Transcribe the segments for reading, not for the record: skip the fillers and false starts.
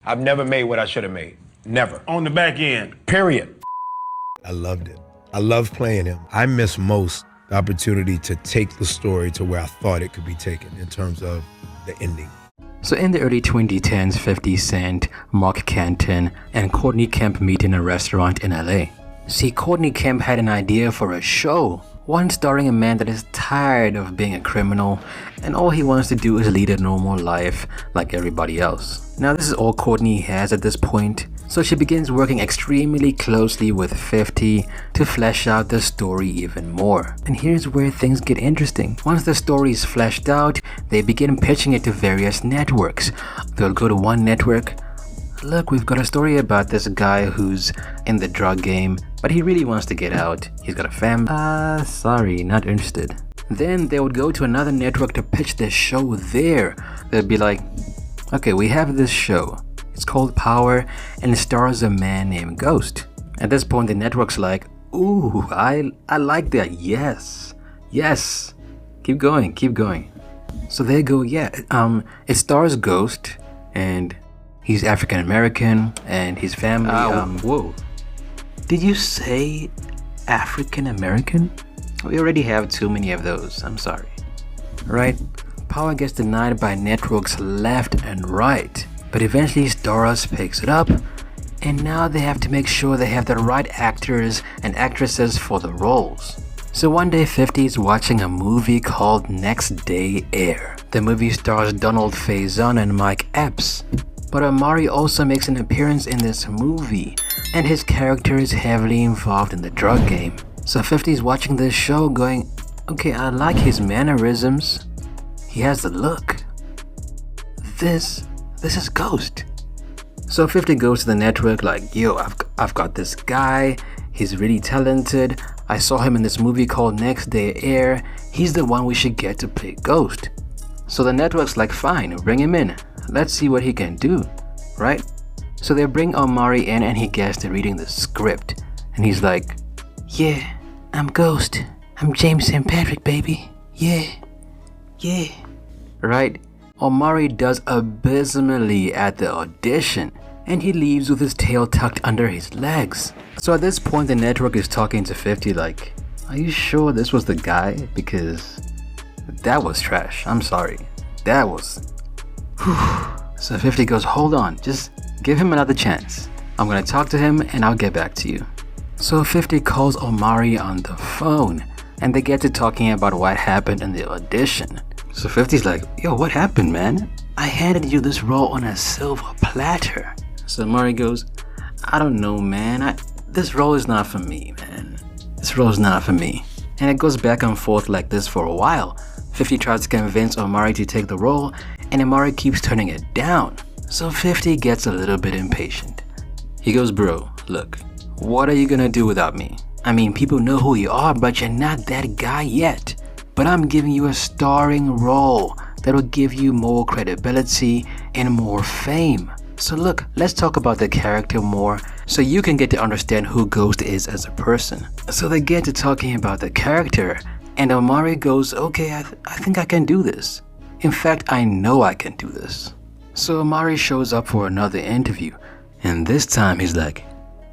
I've never made what I should have made. Never. On the back end. Period. I loved it. I loved playing him. I miss most the opportunity to take the story to where I thought it could be taken in terms of the ending. So in the early 2010s, 50 Cent, Mark Canton, and Courtney Kemp meet in a restaurant in LA. See, Courtney Kemp had an idea for a show, one starring a man that is tired of being a criminal and all he wants to do is lead a normal life like everybody else. Now this is all Courtney has at this point, so she begins working extremely closely with 50 to flesh out the story even more. And here's where things get interesting. Once the story is fleshed out, they begin pitching it to various networks. They'll go to one network. Look, we've got a story about this guy who's in the drug game, but he really wants to get out. He's got a family. Sorry, not interested. Then they would go to another network to pitch their show there. They'd be like, okay, we have this show. It's called Power and it stars a man named Ghost. At this point, the network's like, ooh, I like that. Yes. Keep going. So they go, yeah, it stars Ghost and he's African American and his family. Whoa. Did you say African American? We already have too many of those. I'm sorry. Right? Power gets denied by networks left and right. But eventually Stars picks it up. And now they have to make sure they have the right actors and actresses for the roles. So one day 50 is watching a movie called Next Day Air. The movie stars Donald Faison and Mike Epps. But Omari also makes an appearance in this movie, and his character is heavily involved in the drug game. So 50 is watching this show going, okay, I like his mannerisms. He has the look. This is Ghost. So 50 goes to the network like, yo, I've got this guy. He's really talented. I saw him in this movie called Next Day Air. He's the one we should get to play Ghost. So the network's like, fine, bring him in. Let's see what he can do, right? So they bring Omari in and he gets to reading the script. And he's like, yeah, I'm Ghost. I'm James St. Patrick, baby. Yeah. Right? Omari does abysmally at the audition. And he leaves with his tail tucked under his legs. So at this point the network is talking to 50 like, are you sure this was the guy? Because that was trash. I'm sorry. That was... So 50 goes, hold on, just give him another chance. I'm gonna talk to him and I'll get back to you. So 50 calls Omari on the phone and they get to talking about what happened in the audition. So 50's like, yo, what happened, man? I handed you this role on a silver platter. So Omari goes, I don't know, man. This role is not for me, man. This role is not for me. And it goes back and forth like this for a while. 50 tries to convince Omari to take the role, and Omari keeps turning it down. So 50 gets a little bit impatient. He goes, bro, look, what are you gonna do without me? I mean, people know who you are, but you're not that guy yet. But I'm giving you a starring role that will give you more credibility and more fame. So look, let's talk about the character more so you can get to understand who Ghost is as a person. So they get to talking about the character, and Omari goes, okay, I think I can do this. In fact, I know I can do this. So Omari shows up for another interview, and this time he's like,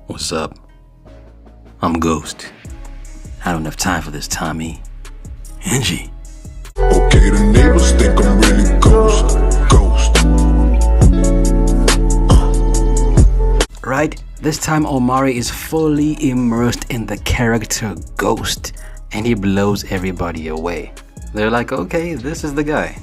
what's up? I'm Ghost. I don't have time for this, Tommy. Angie. Okay, the neighbors think I'm really Ghost. Right? This time Omari is fully immersed in the character Ghost, and he blows everybody away. They're like, okay, this is the guy.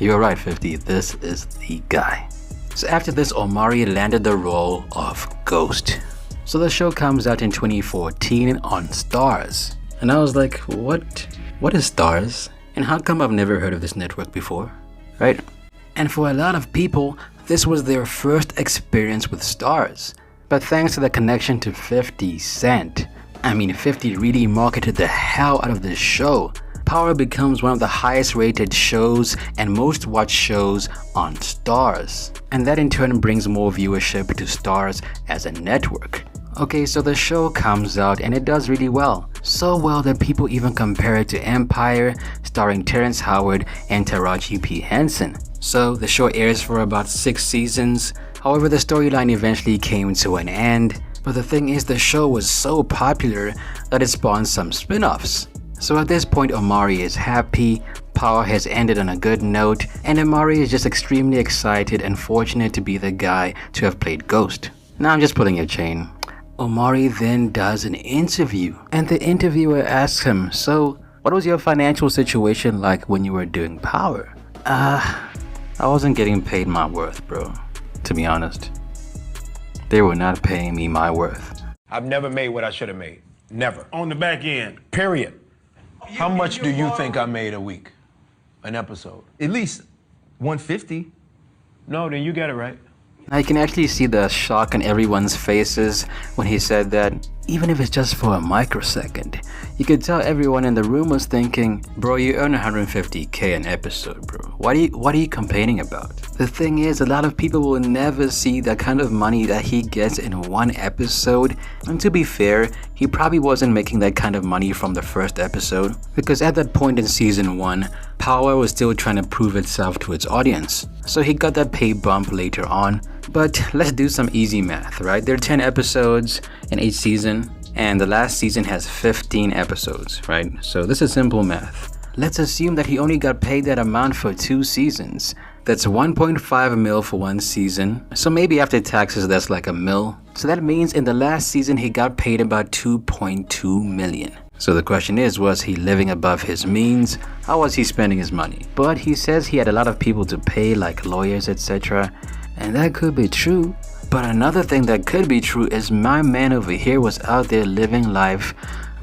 You're right, 50, this is the guy. So after this, Omari landed the role of Ghost. So the show comes out in 2014 on Stars. And I was like, what is Stars? And how come I've never heard of this network before? Right? And for a lot of people, this was their first experience with Stars. But thanks to the connection to 50 Cent, 50 really marketed the hell out of this show. Power becomes one of the highest rated shows and most watched shows on Stars. And that in turn brings more viewership to Stars as a network. Okay, so the show comes out and it does really well. So well that people even compare it to Empire, starring Terrence Howard and Taraji P. Henson. So the show airs for about 6 seasons. However, the storyline eventually came to an end, but the thing is the show was so popular that it spawned some spin-offs. So at this point, Omari is happy, Power has ended on a good note, and Omari is just extremely excited and fortunate to be the guy to have played Ghost. Now I'm just pulling your chain. Omari then does an interview, and the interviewer asks him, so what was your financial situation like when you were doing Power? I wasn't getting paid my worth, bro, to be honest. They were not paying me my worth. I've never made what I should have made. Never. On the back end. Period. How much do you think I made a week? An episode? At least 150. No, then you get it right. Now you can actually see the shock on everyone's faces when he said that, even if it's just for a microsecond. You could tell everyone in the room was thinking, bro, you earn 150K an episode, bro. What are you complaining about? The thing is, a lot of people will never see the kind of money that he gets in one episode. And to be fair, he probably wasn't making that kind of money from the first episode, because at that point in season 1, Power was still trying to prove itself to its audience. So he got that pay bump later on. But let's do some easy math, right? There are 10 episodes in each season, and the last season has 15 episodes, right? So this is simple math. Let's assume that he only got paid that amount for 2 seasons. That's 1.5 mil for one season. So maybe after taxes, that's like $1 mil. So that means in the last season, he got paid about 2.2 million. So the question is, was he living above his means? How was he spending his money? But he says he had a lot of people to pay, like lawyers, etc. And that could be true. But another thing that could be true is my man over here was out there living life,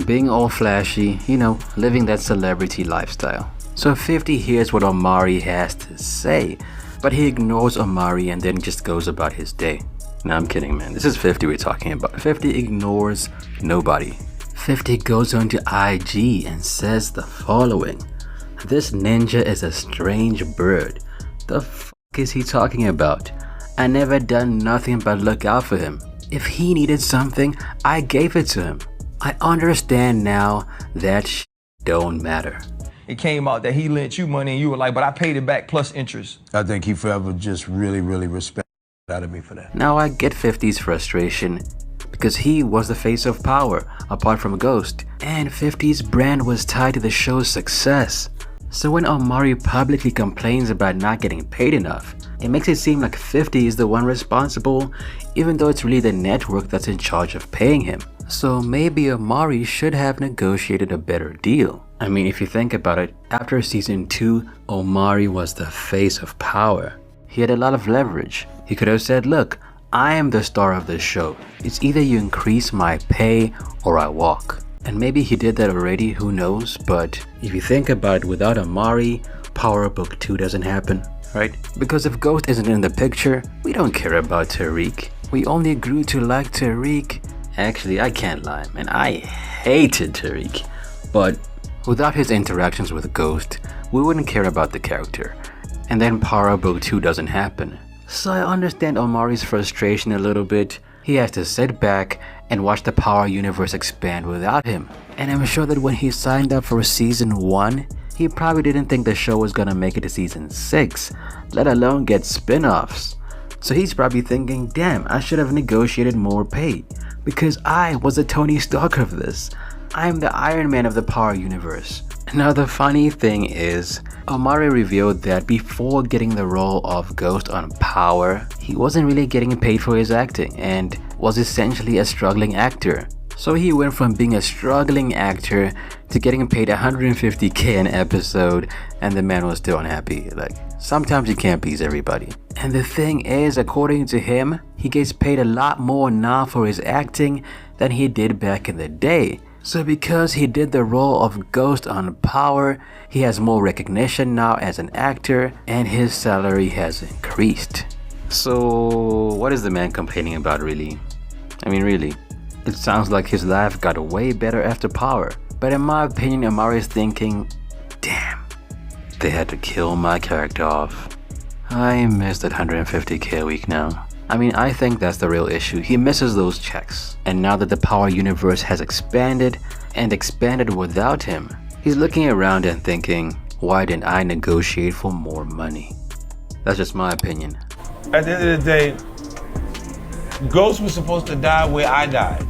being all flashy, you know, living that celebrity lifestyle. So 50 hears what Omari has to say, but he ignores Omari and then just goes about his day. No, I'm kidding, man. This is 50 we're talking about. 50 ignores nobody. 50 goes on to IG and says the following. This ninja is a strange bird. The f*** is he talking about? I never done nothing but look out for him. If he needed something, I gave it to him. I understand now that shit don't matter. It came out that he lent you money and you were like, but I paid it back plus interest. I think he forever just really respected out of me for that. Now I get 50's frustration because he was the face of Power apart from Ghost, and 50's brand was tied to the show's success. So when Omari publicly complains about not getting paid enough, it makes it seem like 50 is the one responsible, even though it's really the network that's in charge of paying him. So maybe Omari should have negotiated a better deal. I mean, if you think about it, after season 2, Omari was the face of Power. He had a lot of leverage. He could have said, look, I am the star of the show. It's either you increase my pay or I walk. And maybe he did that already, who knows? But if you think about it, without Omari, Power Book 2 doesn't happen, right? Because if Ghost isn't in the picture, we don't care about Tariq. We only grew to like Tariq. Actually, I can't lie, man. I hated Tariq. But without his interactions with Ghost, we wouldn't care about the character. And then Power Book 2 doesn't happen. So I understand Omari's frustration a little bit. He has to sit back and watch the Power universe expand without him. And I'm sure that when he signed up for season 1, he probably didn't think the show was gonna make it to season 6, let alone get spin-offs. So he's probably thinking, damn, I should have negotiated more pay, because I was the Tony Stark of this. I'm the Iron Man of the Power universe. Now the funny thing is, Omari revealed that before getting the role of Ghost on Power, he wasn't really getting paid for his acting and was essentially a struggling actor. So he went from being a struggling actor to getting paid 150K an episode, and the man was still unhappy. Like, sometimes you can't please everybody. And the thing is, according to him, he gets paid a lot more now for his acting than he did back in the day. So because he did the role of Ghost on Power, he has more recognition now as an actor, and his salary has increased. So what is the man complaining about, really? I mean, really? It sounds like his life got way better after Power. But in my opinion, Omari is thinking, damn, they had to kill my character off. I miss that 150K a week now. I mean, I think that's the real issue. He misses those checks. And now that the Power universe has expanded and expanded without him, he's looking around and thinking, why didn't I negotiate for more money? That's just my opinion. At the end of the day, Ghost was supposed to die where I died.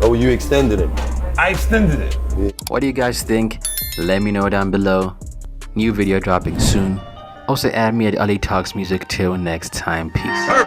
Oh, you extended it. I extended it. What do you guys think? Let me know down below. New video dropping soon. Also add me at Ali Talks Music. Till next time, peace.